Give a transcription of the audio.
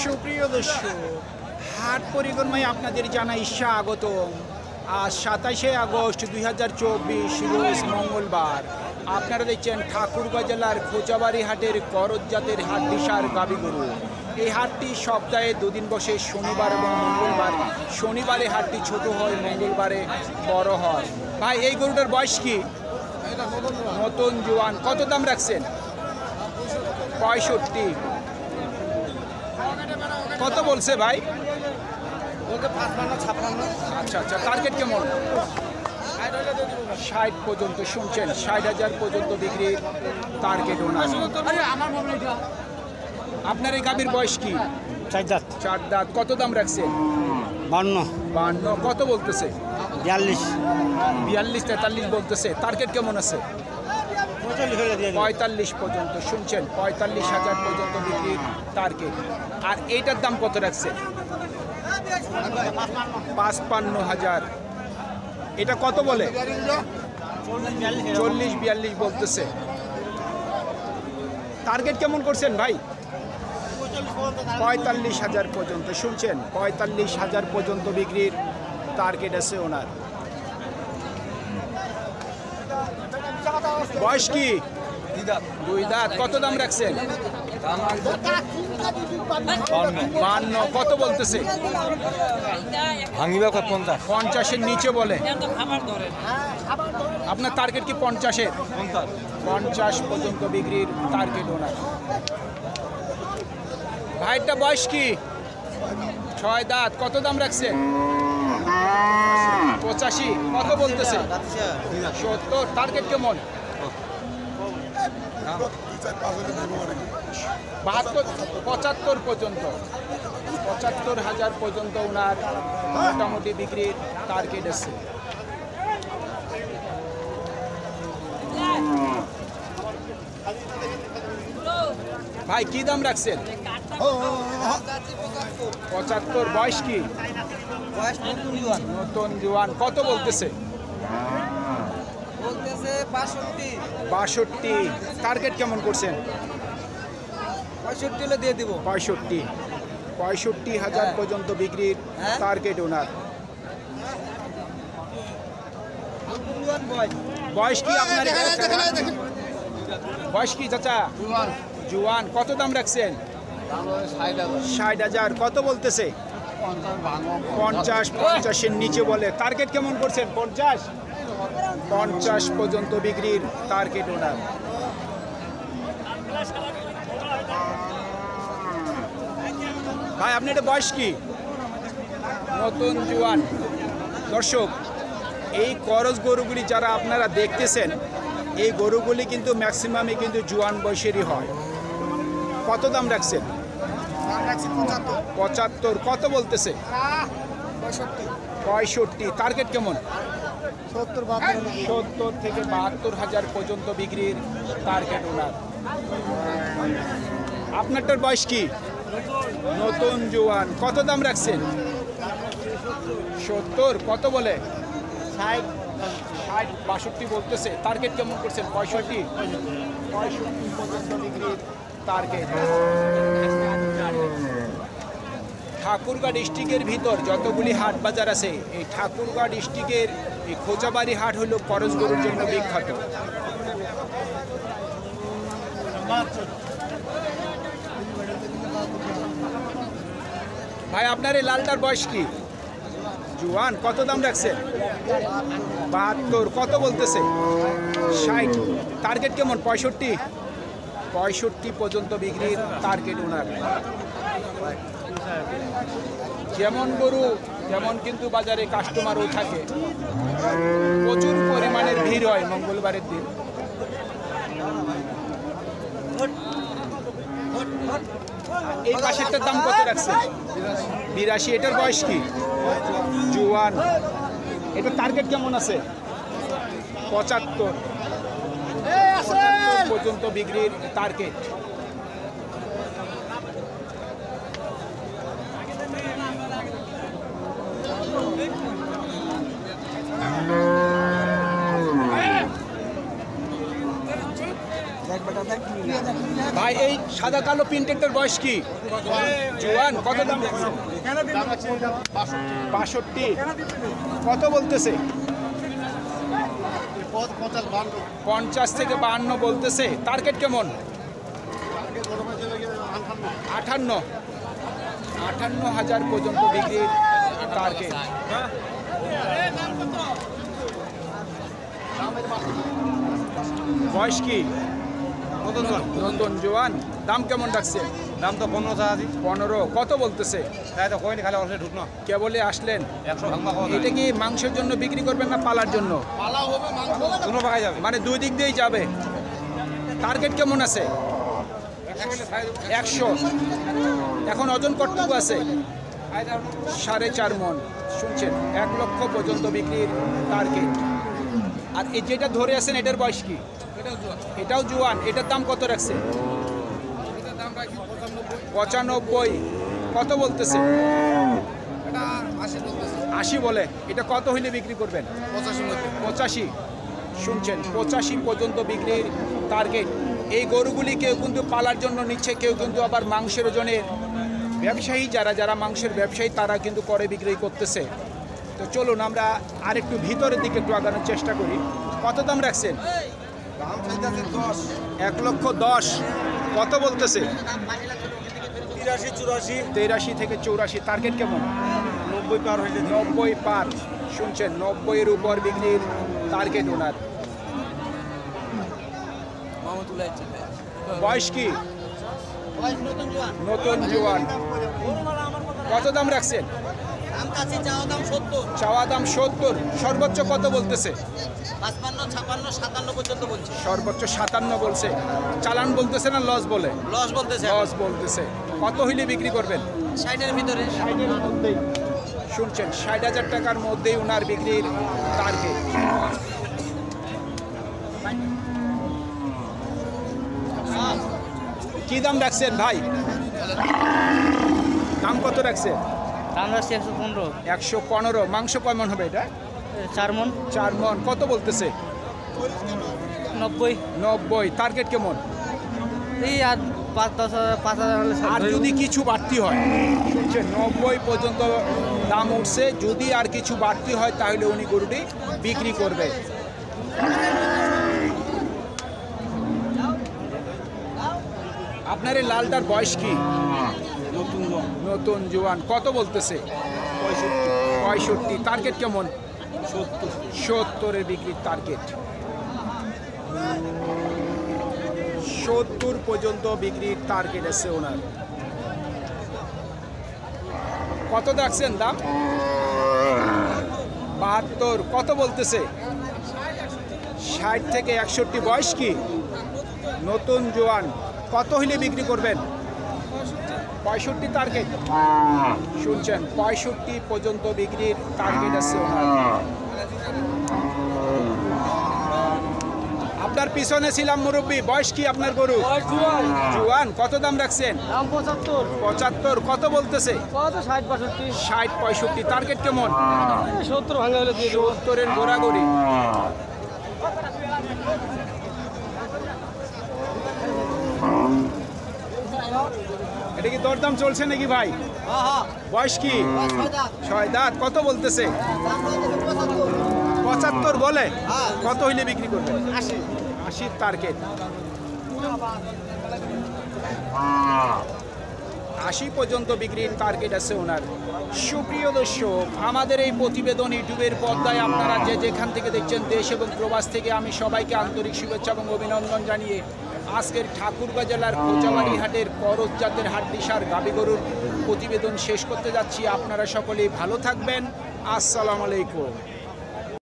সুপ্রিয় দর্শক, হাট পরিক্রমায় আপনাদের জানাই স্বাগতম। আজ 27শে আগস্ট 2024 রোজ মঙ্গলবার। আপনারা দেখছেন ঠাকুরগাঁ জেলার খোঁচাবাড়ি হাটের করজ জাতের হাট বিশাল গাভীগরু। এই হাটটি সপ্তাহে দুদিন বসে, শনিবার এবং মঙ্গলবার। শনিবারে হাটটি ছোট হয়, মঙ্গলবারে বড় হয়। ভাই, এই গরুটার বয়স কি? নতুন জোয়ান। কত দাম রাখছেন? 65। কত বলছে ভাই? আচ্ছা আচ্ছা, টার্গেট কেমন? 60 পর্যন্ত শুনছেন, 60,000 পর্যন্ত বিক্রির টার্গেট ওনার। আপনার এই গাভীর বয়স কি? 4 দাঁত। 4 দাঁত। কত দাম রাখছেন? 52। কত বলতেছে? 42। 42, 43 বলতেছে। টার্গেট কেমন আছে? 45 পর্যন্ত শুনছেন, 45,000 পর্যন্ত বিক্রির টার্গেট। আর এইটার দাম কত রাখছেন? 55,000। এটা কত বলে? 40-42 বলতেছে। টার্গেট কেমন করছেন ভাই? 45,000 পর্যন্ত শুনছেন, 45,000 পর্যন্ত বিক্রির টার্গেট আছে ওনার। বয়স কি? 2 দাঁত। কত দাম রাখছেন? 52। কত বলতেছে? 50-এর নিচে বলে। আপনার টার্গেট কি 50-এর? 50 পর্যন্ত বিক্রির টার্গেট ওনার। ভাইটা বয়স কি? 6 দাঁত। কত দাম রাখছেন? 85। কত বলতেছে? 70। টার্গেট কেমন? 75 পর্যন্ত। 75,000 পর্যন্ত ওনার মোটামুটি বিক্রির টার্গেট আছে। ভাই, কি দাম রাখছেন? 75। বয়স কি? নতুন জোয়ান। কত বলতেছে? 62। টার্গেট কেমন করছেন? 65 দিয়ে দিব। 65,000 পর্যন্ত বিক্রির টার্গেট ওনার। বয়স কি আপনার? বয়স কি চাচা? জোয়ান। কত দাম রাখছেন? 60,000। কত বলতেছে? 50। 50-এর নিচে বলে। টার্গেট কেমন করছেন? 50 পর্যন্ত বিক্রির টার্গেট ওনার। ভাই, আপনি এটা বয়স কি? নতুন জোয়ান। দর্শক, এই করজ গরুগুলি যারা আপনারা দেখতেছেন, এই গরুগুলি কিন্তু ম্যাক্সিমামই কিন্তু জোয়ান বয়সেরই হয়। কত দাম রাখছেন? 75। কত বলতেছে? 65। টার্গেট কেমন? 70 থেকে 72,000 পর্যন্ত বিক্রির টার্গেট ওনার। আপনারটার বয়স কি? নতুন জোয়ান। কত দাম রাখছেন? 70। কত বলে? 60। 62 বলতেছে। টার্গেট কেমন করছেন? 65 পর্যন্ত বিক্রির টার্গেট। ঠাকুরগাঁ ডিস্ট্রিক্টের ভিতর যতগুলি হাট বাজার আছে, এই ঠাকুরগাঁ ডিস্ট্রিক্টের এই খোঁচাবাড়ি হাট হলো করজ গরুর জন্য বিখ্যাত। ভাই, আপনার এই লালটার বয়স কি? জোয়ান। কত দাম রাখছেন? 72। কত বলতেছে? 60। টার্গেট কেমন? 65 পর্যন্ত বিক্রির টার্গেট ওনার। যেমন গরু তেমন কিন্তু বাজারে কাস্টমারও থাকে। প্রচুর পরিমাণের ভিড় হয় মঙ্গলবারের দিন। এই পাশেরটার দাম কত রাখছে? 82। এটার বয়স কি? জোয়ান। এটার টার্গেট কেমন আছে? 75 পর্যন্ত বিক্রির টার্গেট। ভাই, ভাই এই সাদা কালো প্রিন্টেডটার বয়স কি? জোয়ান। কত দাম? 62। কত বলতেছে? 50 থেকে 52 বলতেছে। টার্গেট কেমন? 58,000 পর্যন্ত বিক্রির টার্গেট। বয়স কি? নতুন জোয়ান। দাম কেমন রাখছে? দাম তো 15। কত বলতেছে? তাই তো কইনি, খালি অলরেডি ঢুকনো কেবলে আসলেন। 100 ভাঙবা খাওয়া এটা কি মাংসের জন্য বিক্রি করবেন না পালার জন্য? কোনো পাকাই যাবে মানে দুই দিক দিয়েই যাবে। টার্গেট কেমন আছে? 100। এখন ওজন কতটুকু আছে? 4.5 মণ। শুনছেন, 1 লক্ষ পর্যন্ত বিক্রির টার্গেট। আর এই যেটা ধরে আছেন এটার বয়স কি? এটাও জোয়ান। এটার দাম কত রাখছে? 95। কত বলতেছে? 80 বলে। এটা কত হইলে বিক্রি করবেন? 85। শুনছেন, 85 পর্যন্ত বিক্রির টার্গেট। এই গরুগুলি কেউ কিন্তু পালার জন্য নিচ্ছে, কেউ কিন্তু আবার মাংসের ওজনের ব্যবসায়ী, যারা মাংসের ব্যবসায়ী তারা কিন্তু করে বিক্রি করতেছে। তো চলুন আমরা আরেকটু ভিতরের দিকে একটু আগানোর চেষ্টা করি। কত দাম রাখছেন? 1,10,000। কত বলতেছে? 83 থেকে 84। টার্গেট কেমন? 90 পার হইলে 90 পার। শুনছেন, 90-এর উপর বিক্রির টার্গেট ওনার। বয়স কি? নতুন জোয়ান। কত দাম রাখছেন? চাওয়া দাম 70। সর্বোচ্চ কত বলতেছে? 55, 56, 57 পর্যন্ত বলছে। সর্বোচ্চ 57 বলছে। চালান বলতেছে না লস বলে? লস বলতেছে। লস বলতেছে। কত হইলে বিক্রি করবেন? 60-এর ভিতরে। 60-এর মধ্যেই। শুনছেন, 60,000 টাকার মধ্যেই ওনার বিক্রির টার্গেট। কি দাম রাখছেন ভাই? দাম কত রাখছেন? দাম রাখছি 115। 115। মাংস কয় মণ হবে এটা? 4 মণ। 4 মণ। কত বলতেছে? 90। টার্গেট কেমন? এই আর 5,000 হলে আর যদি কিছু বাড়তি হয়? শুনছেন, 90 পর্যন্ত দাম উঠছে। যদি আর কিছু বাড়তি হয় তাহলে উনি গরুটি বিক্রি করবে। আপনার এই লালটার বয়স কি? নতুন জোয়ান। কত বলতেছে? 65। টার্গেট কেমন? 70-এর বিক্রির টার্গেট। 70 পর্যন্ত বিক্রির টার্গেট আছে ওনার। কত রাখছেন দাম? 72। কত বলতেছে? 60 থেকে 61। বয়স কি? নতুন জোয়ান। কত হইলে বিক্রি করবেন? 65 টার্গেট। শুনছেন, 65 পর্যন্ত বিক্রির টার্গেট আছে ওনার। আপনার পিছনে ছিলাম মুরব্বী। বয়স কি আপনার গরু? জোয়ান। কত দাম রাখছেন? 75। কত বলতেছে? 60-65। টার্গেট কেমন? 70-এর গোড়াগড়ি। এটা কি দরদাম চলছে নাকি ভাই? বয়স কি? 6 দাঁত। কত বলতেছে? 75 বলে। কত হইলে বিক্রি করবে? 80 টার্গেট। 80 পর্যন্ত বিক্রির টার্গেট আছে ওনার। সুপ্রিয় দর্শক, আমাদের এই প্রতিবেদন ইউটিউবের পর্দায় আপনারা যে যেখান থেকে দেখছেন, দেশ এবং প্রবাস থেকে, আমি সবাইকে আন্তরিক শুভেচ্ছা এবং অভিনন্দন জানিয়ে আজকের ঠাকুরগাঁ জেলার খোঁচাবাড়ি হাটের করজ জাতের হাড্ডিসার গাভী গরুর প্রতিবেদন শেষ করতে যাচ্ছি। আপনারা সকলেই ভালো থাকবেন। আসসালামু আলাইকুম।